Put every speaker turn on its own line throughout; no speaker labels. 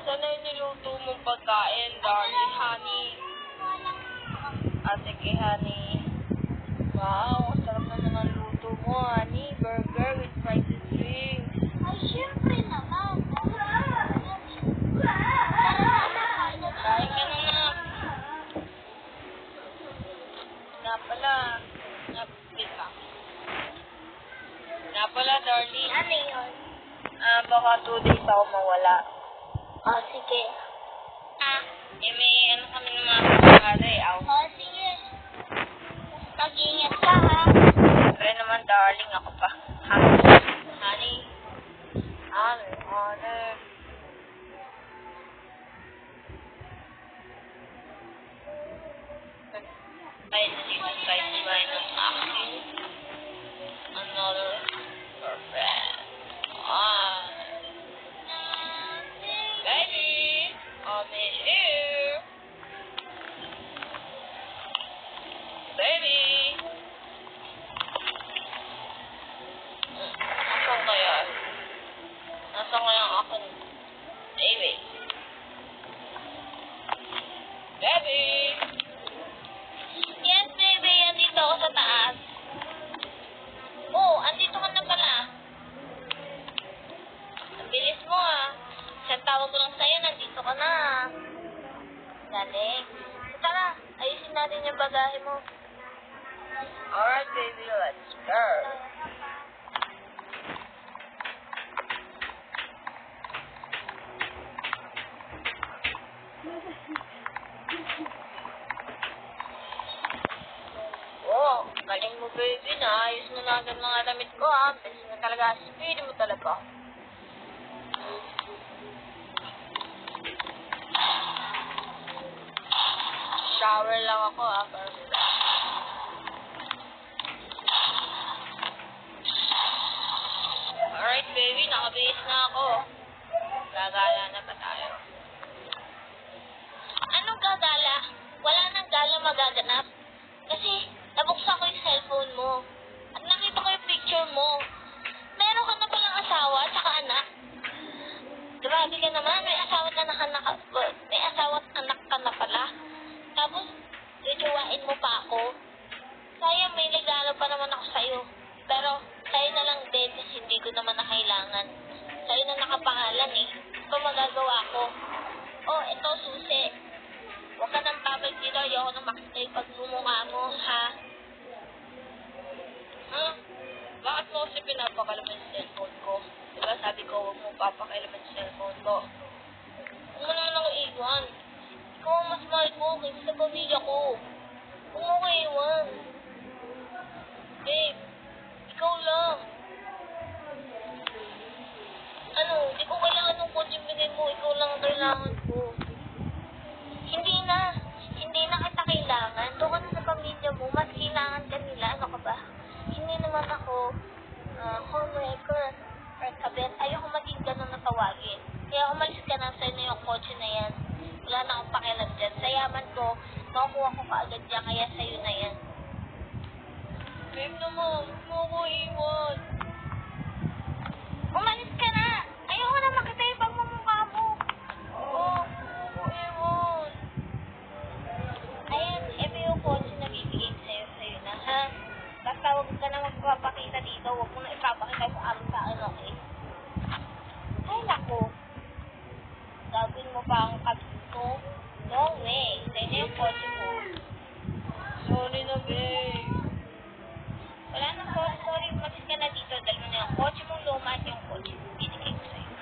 Asan na yung niluto mong pagkain, darling honey? Sige, honey. Wow, sarap na naman luto mo, honey. Burger with fries and drinks.
Ay, syempre naman.
Kain ka na na. Na pala, darling.
Ano yun?
Baka 2 days ako mawala.
Sige.
May ano kami ng mga pagkakari.
Sige. Mag-ingat ka, ha?
Kaya naman, darling, ako pa. Honey. Ay, nandito tayo kumain ng aking another girlfriend. Baby, I'm in here. Baby. Nasaan kaya ang aking baby? Baby.
Yes, baby. Andito ako sa taas. Oh, andito ka na pala. Ang bilis mo, Isang tawag ko lang sa'yo, nandito ka na. Galing. Tara, ayusin natin yung bagahe mo.
Alright, baby, let's go. Oh, galing mo, baby, na. Ayos mo na agad mga damit ko, Bilis mo talaga. Speed mo talaga. Shower lang ako, Alright, baby, nakabihis na ako. Gagala na ba tayo?
Anong gagala? Wala nang gala magaganap. Kasi nabuksan ko yung cellphone mo. At nakita ko yung picture mo. Meron ka na palang asawa at saka anak. Grabe ka naman, may asawa at anak ka na pala. Tapos, jojowain mo pa ako. Sayang, may regalo pa naman ako sa'yo. Pero, sa'yo na lang din kasi hindi ko naman na kailangan. Sa'yo na nakapangalan Ito magagawa ko. Oh, ito susi. Huwag ka nang babalik dito. Ayoko nang makita yung pagmumukha mo, ha?
Bakit mo kasi pinapakalaman yung cellphone ko? Diba sabi ko, huwag mo papakailaman yung cellphone ko.
Huwag mo naman ako iwan. Ikaw ang mas mahal ko kaysa sa pamilya ko. Huwag mo ko iwan. Babe, ikaw lang. Hindi ko kailangan ng kotse bigay mo. Ikaw lang ang kailangan ko. Hindi na kita kailangan. Doon ka na sa pamilya mo. Mas kailangan ka nila. Ano ka ba? Hindi naman ako homemaker or kabet. Ayoko maging ganun na tawagin. Kaya umalis ka na sa'yo na yung kotse na yan. Wala na akong pakialam dyan. Sa yaman ko, makukuha ko kaagad dyan. Kaya sa'yo na yan.
Babe naman, huwag mo ko iwan.
Umalis ka na! Ayoko na makita yung pagmumukha mo.
Huwag mo ko iwan.
Ayan, ito yung kotse na bibigay sa'yo na, ha? Basta huwag ka na magpapakita dito. Huwag mo na ipapakita yung amin sa akin, okay? Ay, naku. Gagawin mo pa ang kabito? No way. Sa'yo na yung kotse mo.
Sorry na, babe.
Wala nang sorry. Umalis ka na dito. Dahil mo na yung kotse mong luma at yung kotse mong binigay ko sa'yo.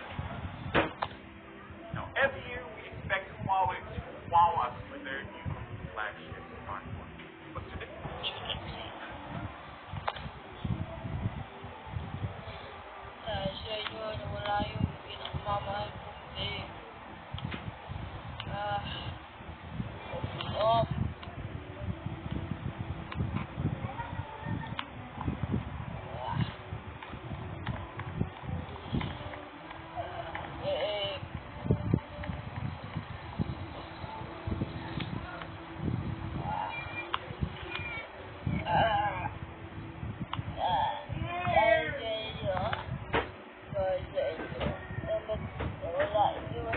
Now, every year we expect Huawei to wow us with their new flagship smartphone. But today,
Binigay ko sa'yo.
Dahil sa inyo, nawala yung pinakamamahal kong babe. Dahil sa inyo, nawala yung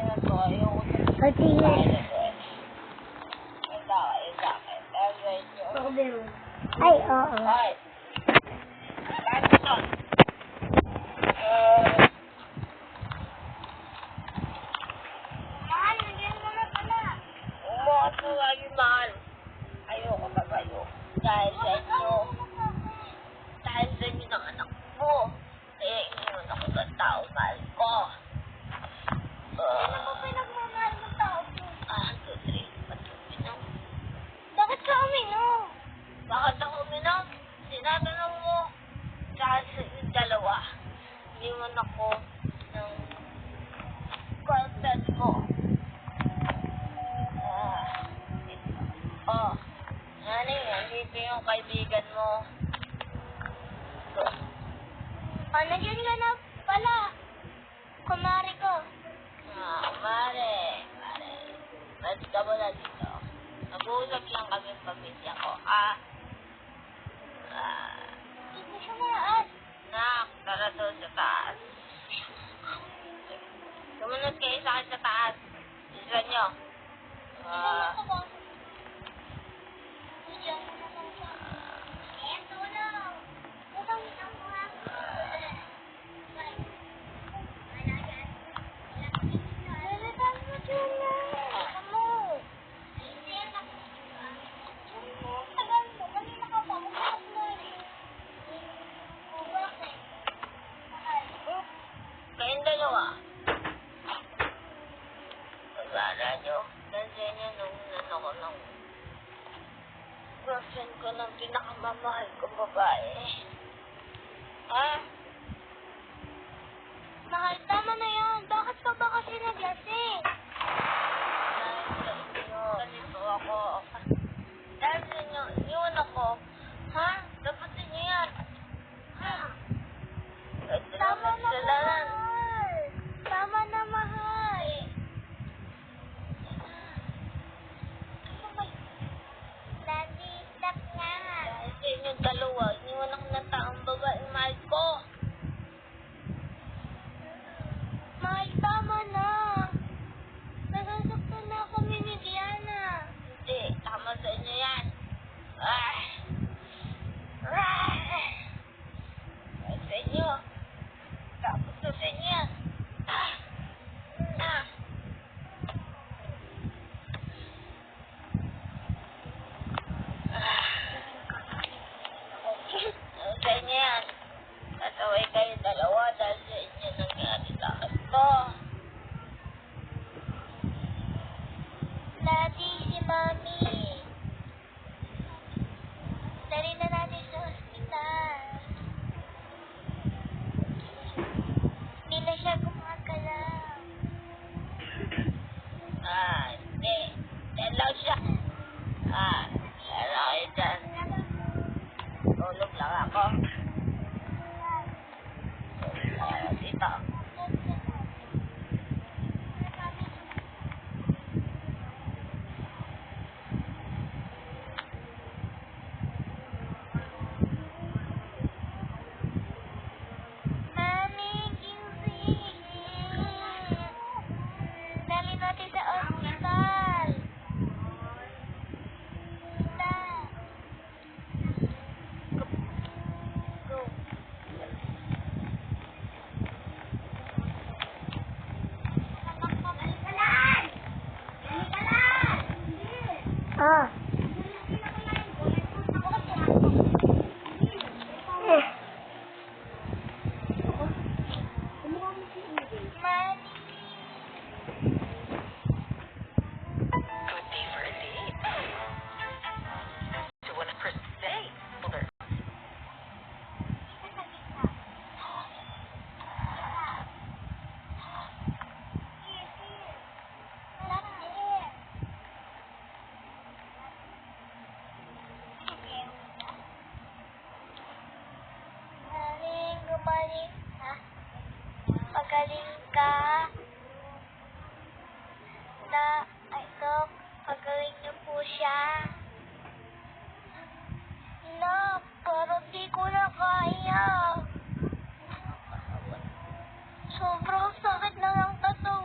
na to. Ayoko na.
Pati yun. Ay, oo.
Ay. Bakit ito?
Mahal, nagyan mo na pala.
Umuot mo lagi, mahal. Ayoko na kayo. Dahil sa inyo. Dahil sa inyo ng anak mo. Kaya iniwan ako ng tao, mahal ko.
Ano mo pinagmamahal ng tao ko?
1, 2, 3. Ba't uminom?
Bakit ka uminom?
Bakit ako uminom? Sinatanong mo. Dahil sa inyong dalawa. Iniwan ako ng girlfriend mo. Nani, andito yung kaibigan mo.
Nandiyan ka na pala. Kumari ko.
Mare. Ba't ka mo na dito? Nag-uusap lang kami pamilya ko,
Hindi siya maraas.
Nak, tara doon sa taas. Sumunod kayo sa akin sa taas. Isa nyo.
Ito ba? Diyan mo na lang siya. Ito lang. Utang mo ha. Lalaban mo dyan na. Ano? Tagal mo. Kanina ka pa. Bukas mo rin. O bakit? Mahal.
Kayong dalawa. Pagkala nyo, nandiyan nyo nung nanoko ng girlfriend ko ng pinakamamahal kong babae.
Mahal, tama na yan. Bakit ka ba kasi naglasing?
Dahil sa inyo, ganito ako. Dahil sa inyo, iniwan ako. Dapat inyo yan.
Tama na,
Salanan.
mahal. Tama na, mahal. Daddy, stop na.
Dahil sa inyong dalawa, iniwan ako ng taong babaeng mahal ko.
Mahal, tama na. Nasasaktan na kami ni Diana.
Hindi, tama sa inyo yan. Sa inyo. Tapos na sa inyo yan. Sa inyo yan. Tataway kayo dalawa dahil sa inyo nangyari lahat to.
Daddy, si Mami. Dali na natin sa ospital. Hindi na siya gumagalaw.
Hindi. Yan lang siya. Yan ako dyan. Tulog lang ako. Tulog lang ako dito.
Mami, gising. Dali natin sa ospital. Go.
Could be for a date. To win a first date. Well,
Gumaling ha? Pagaling ka. Dok, pagaling niyo po siya. Na, parang di ko na kaya. Sobrang sakit na ng tato.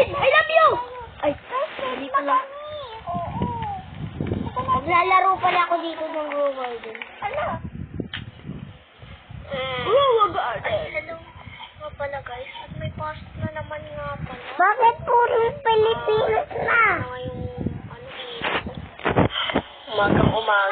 Tin! I love you! Ay, hindi pala. Maglalaro pala ako dito ng Go Garden. Ano? Wag
Ay, hello. Nga pala guys, at may pasok na naman nga pala.
Bakit puro Pilipinas na?
Ngayong, ano,
Umagang umaga.